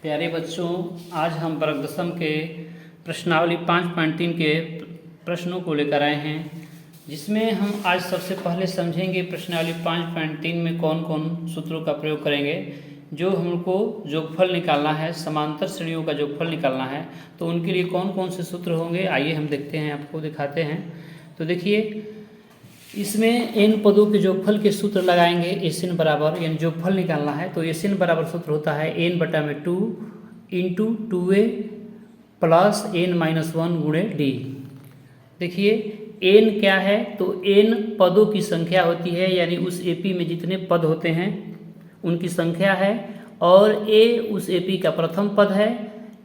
प्यारे बच्चों, आज हम वर्ग दसम के प्रश्नावली 5.3 के प्रश्नों को लेकर आए हैं, जिसमें हम आज सबसे पहले समझेंगे प्रश्नावली 5.3 में कौन कौन सूत्रों का प्रयोग करेंगे। जो हमको योगफल निकालना है, समांतर श्रेणियों का योगफल निकालना है, तो उनके लिए कौन कौन से सूत्र होंगे आइए हम देखते हैं, आपको दिखाते हैं। तो देखिए, इसमें n पदों के योगफल के सूत्र लगाएंगे। एस एन बराबर, यानी योगफल निकालना है तो एस एन बराबर सूत्र होता है n बटा में 2 into 2a plus n minus 1 गुणे डी। देखिए n क्या है, तो n पदों की संख्या होती है, यानी उस एपी में जितने पद होते हैं उनकी संख्या है, और a उस एपी का प्रथम पद है,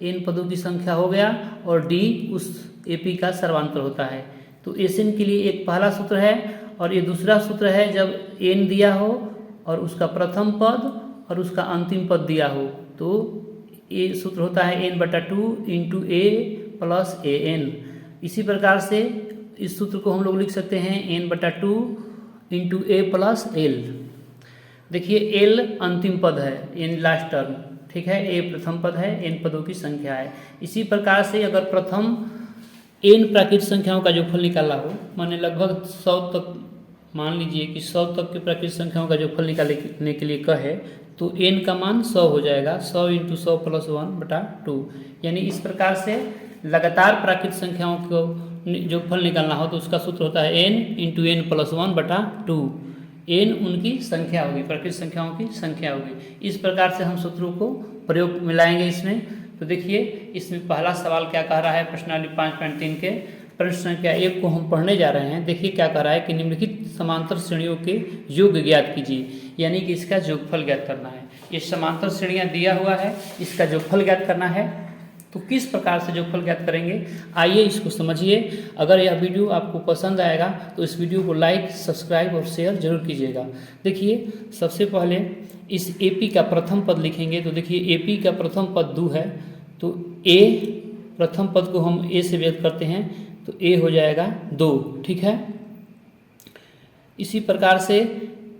n पदों की संख्या हो गया, और d उस एपी का सर्वांतर होता है। तो एस एन के लिए एक पहला सूत्र है, और ये दूसरा सूत्र है जब n दिया हो और उसका प्रथम पद और उसका अंतिम पद दिया हो, तो ये सूत्र होता है n बटा 2 into A plus A N. इसी प्रकार से इस सूत्र को हम लोग लिख सकते हैं n बटा 2 इंटू ए प्लस एल। देखिए l अंतिम पद है, n लास्ट टर्म, ठीक है, a प्रथम पद है, n पदों की संख्या है। इसी प्रकार से अगर प्रथम n प्राकृतिक संख्याओं का योगफल निकालना हो, माने लगभग 100 तक, मान लीजिए कि 100 तक की प्राकृतिक संख्याओं का योगफल निकालने के लिए कहे, तो n का मान 100 हो जाएगा, 100 इंटू 100 प्लस 1 बटा 2। यानी इस प्रकार से लगातार प्राकृतिक संख्याओं को योगफल निकालना हो तो उसका सूत्र होता है n इंटू n प्लस 1 बटा 2। n उनकी संख्या होगी, प्राकृतिक संख्याओं की संख्या होगी। इस प्रकार से हम सूत्रों को प्रयोग मिलाएंगे इसमें। तो देखिए, इसमें पहला सवाल क्या कह रहा है, प्रश्नावली 5.3 के प्रश्न संख्या 1 को हम पढ़ने जा रहे हैं। देखिए क्या कह रहा है कि निम्नलिखित समांतर श्रेणियों के योग ज्ञात कीजिए, यानी कि इसका योगफल ज्ञात करना है। ये समांतर श्रेणियां दिया हुआ है, इसका योगफल ज्ञात करना है। तो किस प्रकार से योगफल ज्ञात करेंगे, आइए इसको समझिए। अगर यह वीडियो आपको पसंद आएगा तो इस वीडियो को लाइक, सब्सक्राइब और शेयर जरूर कीजिएगा। देखिए, सबसे पहले इस एपी का प्रथम पद लिखेंगे। तो देखिए, एपी का प्रथम पद 2 है, तो ए प्रथम पद को हम ए से व्यक्त करते हैं, तो ए हो जाएगा 2, ठीक है। इसी प्रकार से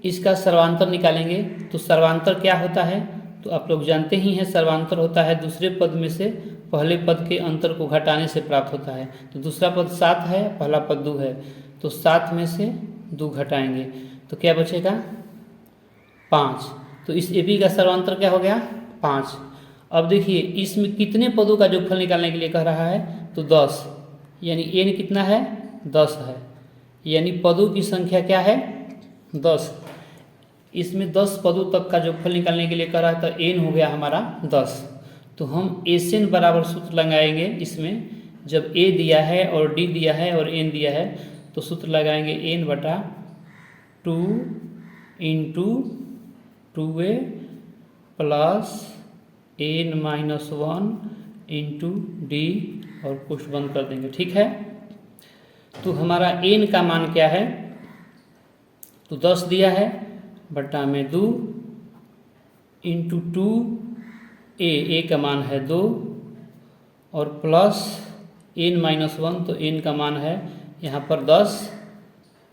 इसका सर्वांतर निकालेंगे। तो सर्वांतर क्या होता है, तो आप लोग जानते ही हैं, सर्वांतर होता है दूसरे पद में से पहले पद के अंतर को घटाने से प्राप्त होता है। तो दूसरा पद 7 है, पहला पद 2 है, तो 7 में से 2 घटाएंगे तो क्या बचेगा 5। तो इस एपी का सर्वांतर क्या हो गया 5। अब देखिए, इसमें कितने पदों का योगफल निकालने के लिए कह रहा है, तो 10, यानी n कितना है 10 है, यानी पदों की संख्या क्या है 10। इसमें 10 पदों तक का योगफल निकालने के लिए कह रहा है, तो n हो गया हमारा 10। तो हम एस एन बराबर सूत्र लगाएंगे इसमें, जब a दिया है और d दिया है और n दिया है, तो सूत्र लगाएंगे n बटा 2 into 2a plus n minus 1 into D, और कुछ बंद कर देंगे, ठीक है। तो हमारा n का मान क्या है, तो 10 दिया है, बटा में 2 इंटू 2, ए का मान है 2, और प्लस n माइनस 1, तो n का मान है यहाँ पर 10,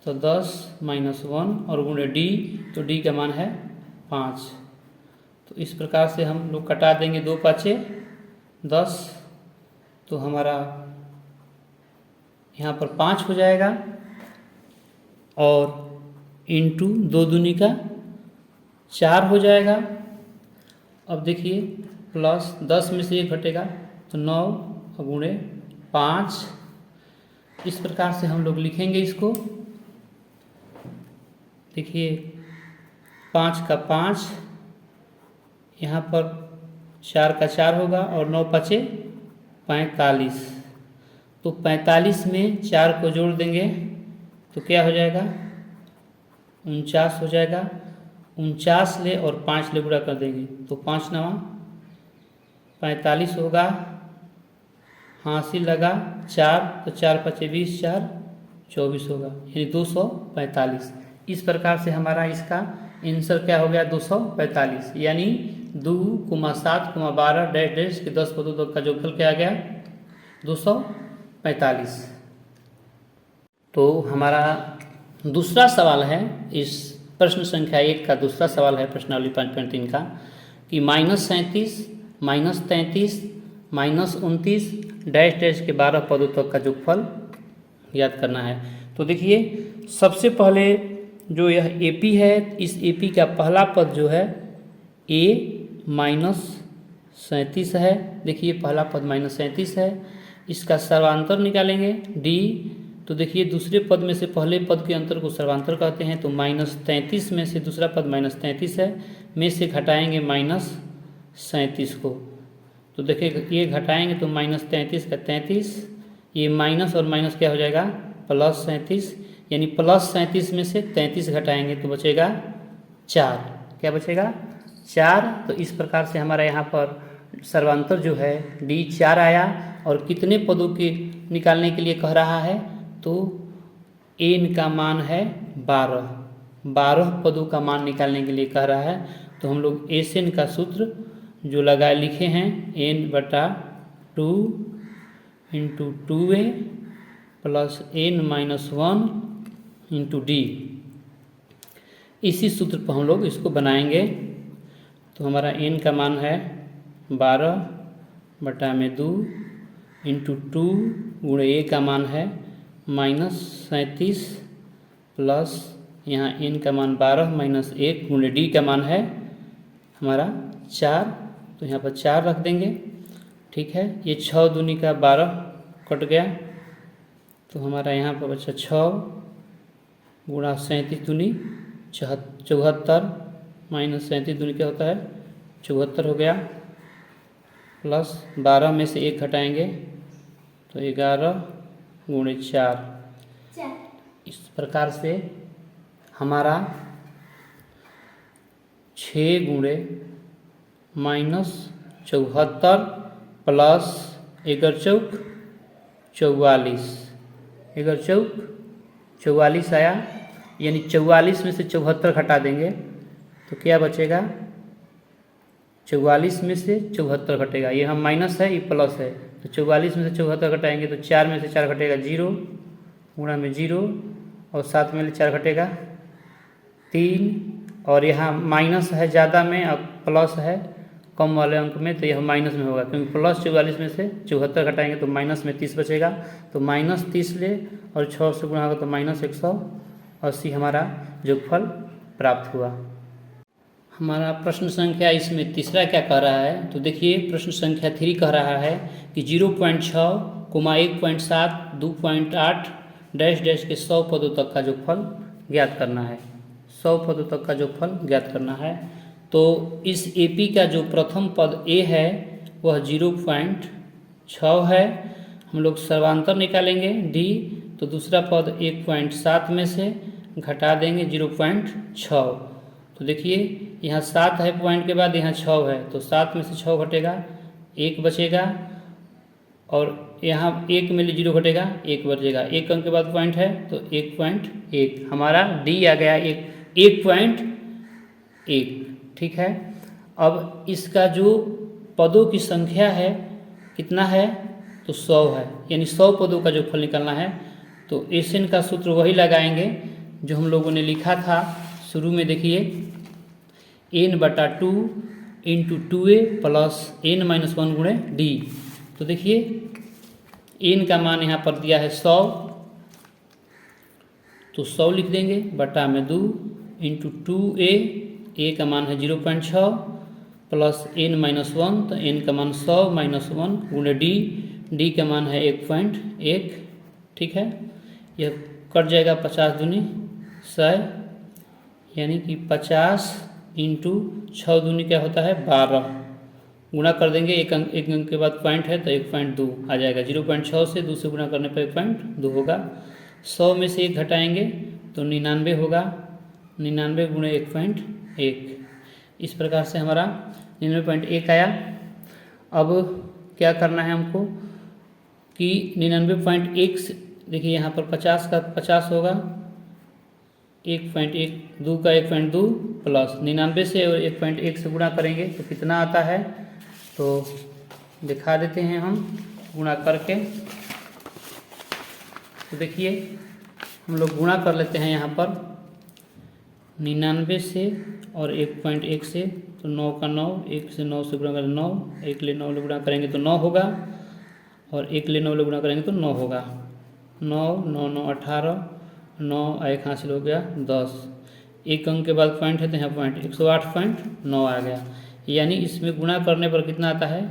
तो 10 माइनस 1 और गुणे डी, तो डी का मान है 5। तो इस प्रकार से हम लोग कटा देंगे, 2 पाँचे 10, तो हमारा यहाँ पर 5 हो जाएगा, और इंटू 2 दूनी का 4 हो जाएगा। अब देखिए, प्लस 10 में से 1 घटेगा तो 9 गुणे 5। इस प्रकार से हम लोग लिखेंगे इसको। देखिए, 5 का 5, यहाँ पर 4 का 4 होगा, और 9 पाँचे 45, तो 45 में 4 को जोड़ देंगे तो क्या हो जाएगा 49 हो जाएगा। 49 ले और 5 ले गुणा कर देंगे तो 5 9 45 होगा, हासिल लगा 4, तो 4 5 20, 4 24 होगा, यानी 245। इस प्रकार से हमारा इसका आंसर क्या हो गया 245, यानी 2, 7, 12 डैश डैश के 10 पदों तक का योगफल क्या आ गया 245। तो हमारा दूसरा सवाल है, इस प्रश्न संख्या 1 का दूसरा सवाल है प्रश्नावली 5.3 का, कि -37 -33 -29 डैश डैश के 12 पदों तक का योगफल याद करना है। तो देखिए सबसे पहले जो यह AP है, इस AP का पहला पद जो है A -37 है। देखिए पहला पद -37 है, इसका सर्वांतर निकालेंगे D। तो देखिए दूसरे पद में से पहले पद के अंतर को सर्वांतर कहते हैं। तो -33 में से दूसरा पद -33 है, में से घटाएंगे -37 को। तो देखिए ये घटाएंगे तो -33 का 33, ये माइनस और माइनस क्या हो जाएगा +37, यानी +37 में से 33 घटाएंगे तो बचेगा 4। क्या बचेगा 4। तो इस प्रकार से हमारा यहाँ पर सर्वांतर जो है D 4 आया। और कितने पदों के निकालने के लिए कह रहा है, तो n का मान है 12 पदों का मान निकालने के लिए कह रहा है। तो हम लोग SN का सूत्र जो लगाए लिखे हैं n/2 × 2a + n-1 × D, इसी सूत्र पर हम लोग इसको बनाएंगे। तो हमारा n का मान है 12/2 × 2 × a का मान है -37 प्लस यहाँ n का मान 12 - 1 × D का मान है हमारा 4। तो यहाँ पर 4 रख देंगे। ठीक है, ये 6 दूनी का 12 कट गया। तो हमारा यहाँ पर बचा 6 × 37 दूनी 74 - 37 दूनी क्या होता है 74 हो गया, प्लस 12 में से 1 घटाएंगे तो 11 × 4। इस प्रकार से हमारा 6 × -74 प्लस 1 चौक 44, 1 चौक 44 आया। यानी 44 में से 74 घटा देंगे तो क्या बचेगा 44 में से 74 घटेगा। ये हम माइनस है, ये प्लस है। तो 44 में से 74 घटाएंगे तो 4 में से 4 घटेगा 0, गुणा में 0 और 7 में 4 घटेगा 3। और यहाँ माइनस है ज़्यादा में, अब प्लस है कम वाले अंक में, तो यह माइनस में होगा क्योंकि प्लस 44 में से 74 घटाएंगे तो माइनस में 30 बचेगा। तो -30 ले और 6 से गुणा होगा तो -180 हमारा योगफल प्राप्त हुआ। हमारा प्रश्न संख्या इसमें तीसरा क्या कह रहा है, तो देखिए प्रश्न संख्या 3 कह रहा है कि 0.6, 1.7, 2.8 डैश डैश के 100 पदों तक का योगफल ज्ञात करना है। 100 पदों तक का योगफल ज्ञात करना है। तो इस AP का जो प्रथम पद A है वह 0.6 है। हम लोग सर्वांतर निकालेंगे D। तो दूसरा पद 1.7 में से घटा देंगे 0.6। तो देखिए यहाँ 7 है पॉइंट के बाद, यहाँ 6 है तो 7 में से 6 घटेगा 1 बचेगा। और यहाँ 1 में 0 घटेगा 1 बचेगा। 1 अंक के बाद पॉइंट है तो 1.1 हमारा D आ गया 1.1। ठीक है, अब इसका जो पदों की संख्या है कितना है तो 100 है, यानी 100 पदों का योगफल निकालना है। तो SN का सूत्र वही लगाएंगे जो हम लोगों ने लिखा था शुरू में। देखिए n/2 × 2a + n-1 × D। तो देखिए n का मान यहाँ पर दिया है 100, तो 100 लिख देंगे बटा में 2 × 2a, a का मान है 0.6 प्लस n-1, तो n का मान 100 - 1 × D, D का मान है 1.1। ठीक है, यह कट जाएगा 50 दूनी 100, यानी कि 50 × 6 दूनी क्या होता है 12, गुणा कर देंगे। एक अंक के बाद पॉइंट है तो 1.2 आ जाएगा। 0.6 से 2 से गुणा करने पर 1.2 होगा। 100 में से 1 घटाएंगे तो 99 होगा, 99 × 1.1। इस प्रकार से हमारा 99.1 आया। अब क्या करना है हमको कि 99.1 से देखिए यहाँ पर 50 का 50 होगा, 1.1 2 का 1.2 प्लस 99 से और 1.1 से गुणा करेंगे तो कितना आता है, तो दिखा देते हैं हम गुणा करके। तो देखिए हम लोग गुणा कर लेते हैं यहाँ पर 99 से और 1.1 से, तो 9 का 9, 1 से 9 से गुणा करें 9, 1 ले 9 ले गुणा करेंगे तो 9 होगा, और 1 ले 9 ले गुणा करेंगे तो 9 होगा। 9 9 9 18, 9 एक हासिल हो गया 10, एक अंक के बाद पॉइंट है तो यहाँ पॉइंट 108.9 आ गया। यानी इसमें गुणा करने पर कितना आता है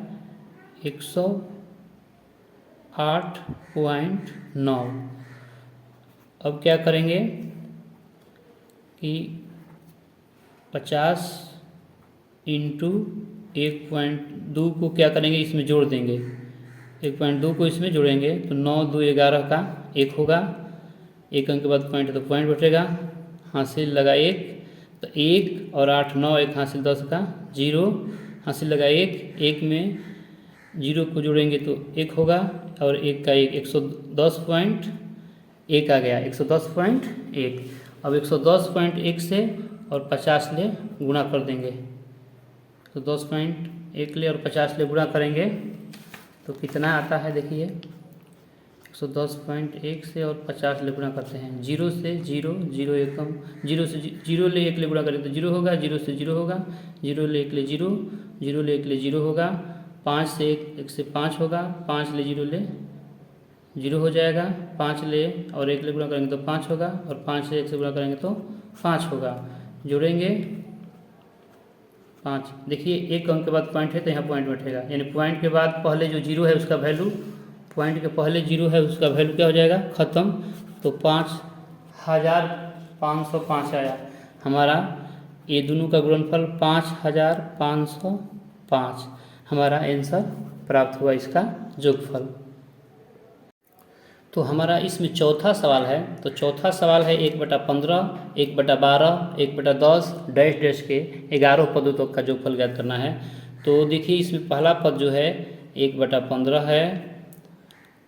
108.9। अब क्या करेंगे कि 50 इंटू 1.2 को क्या करेंगे इसमें जोड़ देंगे, 1.2 को इसमें जोड़ेंगे तो 9 2 11 का 1 होगा, एक अंक के बाद पॉइंट है तो पॉइंट बैठेगा, हासिल लगा 1, तो 1 और 8 9, एक हासिल 10 का 0, हासिल लगा 1, 1 में 0 को जोड़ेंगे तो 1 होगा, और 1 का 1 110.1 आ गया, 110.1। अब 110.1 से और 50 ले गुणा कर देंगे, तो 10.1 ले और 50 ले गुणा करेंगे तो कितना आता है देखिए, 110.1 से और 50 ले गुणा करते हैं, 0 से 0 0 एक कम, 0 से 0 ले 1 ले गुणा करें तो 0 होगा, 0 से 0 होगा, 0 ले 1 ले 0, 0 ले 1 ले 0 होगा, 5 से 1 से 5 होगा, 5 ले 0 ले 0 हो जाएगा, 5 ले और 1 ले गुणा करेंगे तो 5 होगा, और 5 से 1 से गुणा करेंगे तो 5 होगा, जोड़ेंगे 5। देखिए एक अंक के बाद पॉइंट है तो यहाँ पॉइंट बैठेगा, यानी पॉइंट के बाद पहले जो 0 है उसका वैल्यू, पॉइंट के पहले 0 है उसका वैल्यू क्या हो जाएगा ख़त्म, तो 5505 आया हमारा। ये दोनों का गुणनफल 5505 हमारा आंसर प्राप्त हुआ, इसका जोगफल। तो हमारा इसमें चौथा सवाल है, तो चौथा सवाल है 1/15, 1/12, 1/10 डैश डैश के 11 पदों तक का जोगफल ज्ञात करना है। तो देखिए इसमें पहला पद जो है 1/15 है,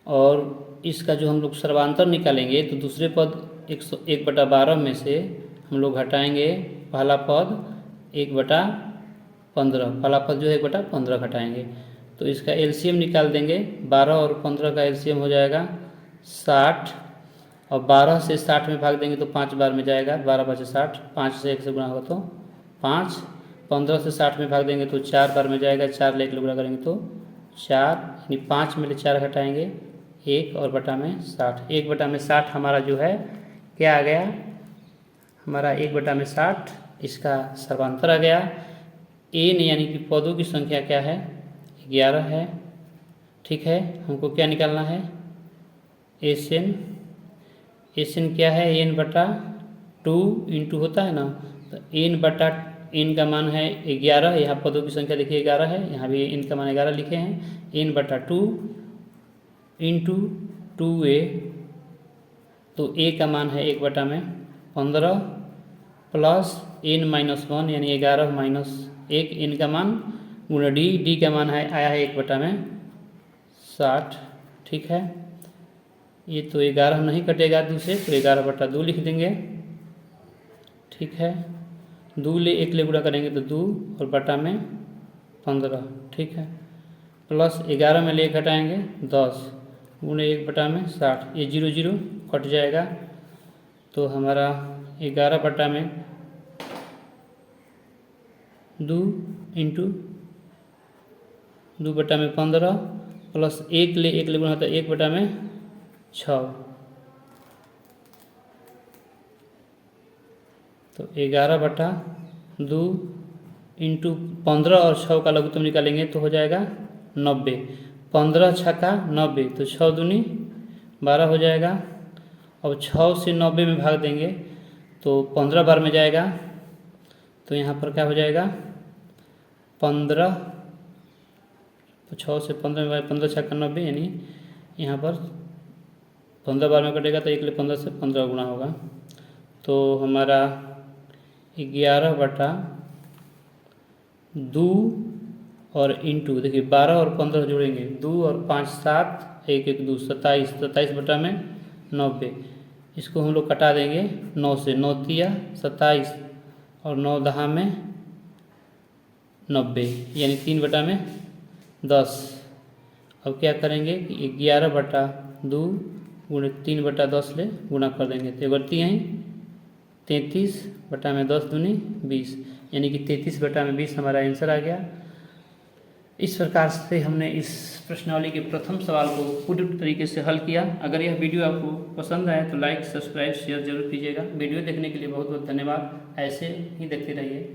और इसका जो हम लोग सर्वांतर निकालेंगे तो दूसरे पद 1/12 में से हम लोग घटाएंगे पहला पद 1/15, पहला पद जो है 1/15 घटाएंगे, तो इसका एलसीएम निकाल देंगे, 12 और 15 का एलसीएम हो जाएगा 60, और 12 से 60 में भाग देंगे तो 5 बार में जाएगा, 12 5 60, 5 से 1 से गुणा होगा तो 5, 15 से 60 में भाग देंगे तो 4 बार में जाएगा, 4 ले 1 गुणा करेंगे तो 4, यानी 5 में ले 4 घटाएंगे 1 और बटा में 60, 1/60 हमारा जो है क्या आ गया, हमारा 1/60 इसका सर्वांतर आ गया। एन यानी कि पदों की संख्या क्या है 11 है, ठीक है। हमको क्या निकालना है एन, एन क्या है n/2 इंटू होता है ना, तो n का मान है 11, यहाँ पदों की संख्या देखिए 11 है, यहाँ भी n का मान 11 लिखे हैं, n/2 इंटू 2a, तो a का मान है 1/15 प्लस n-1 यानी 11 माइनस 1 n का मान गुणा d का मान है आया है 1/60, ठीक है। ये तो 11 नहीं कटेगा दूसरे, तो 11/2 लिख देंगे, ठीक है। 2 ले 1 ले गुणा करेंगे तो 2 और बटा में 15, ठीक है, प्लस 11 में ले 1 घटाएंगे 10 गुणे 1/60, ये 0 0 कट जाएगा, तो हमारा 11/2 इंटू 2/15 प्लस 1 ले 1 ले गुणा होता है 1/6, तो 11/2 इंटू 15 और 6 का लघुत्तम निकालेंगे तो हो जाएगा 90, 15 छक्का 90, तो 6 दूनी 12 हो जाएगा। अब 6 से 90 में भाग देंगे तो 15 बार में जाएगा, तो यहाँ पर क्या हो जाएगा 15, तो 6 से 15 में 15 छक्का 90, यानी यहाँ पर 15 बार में कटेगा तो 1 ले 15 से 15 गुणा होगा, तो हमारा 11/2 और इंटू देखिए 12 और 15 जोड़ेंगे 2 और 5 7, 1 1 2 27, 27/90, इसको हम लोग कटा देंगे 9 से, 9 तिया 27 और 9 दहा में 90, यानी 3/10। अब क्या करेंगे कि 11/2 गुणे 3/10 ले गुणा कर देंगे, तो 1 3 हैं 33/10×20, यानी कि 33/20 हमारा आंसर आ गया। इस प्रकार से हमने इस प्रश्नावली के प्रथम सवाल को पूर्ण तरीके से हल किया। अगर यह वीडियो आपको पसंद आए तो लाइक, सब्सक्राइब, शेयर जरूर कीजिएगा। वीडियो देखने के लिए बहुत बहुत धन्यवाद। ऐसे ही देखते रहिए।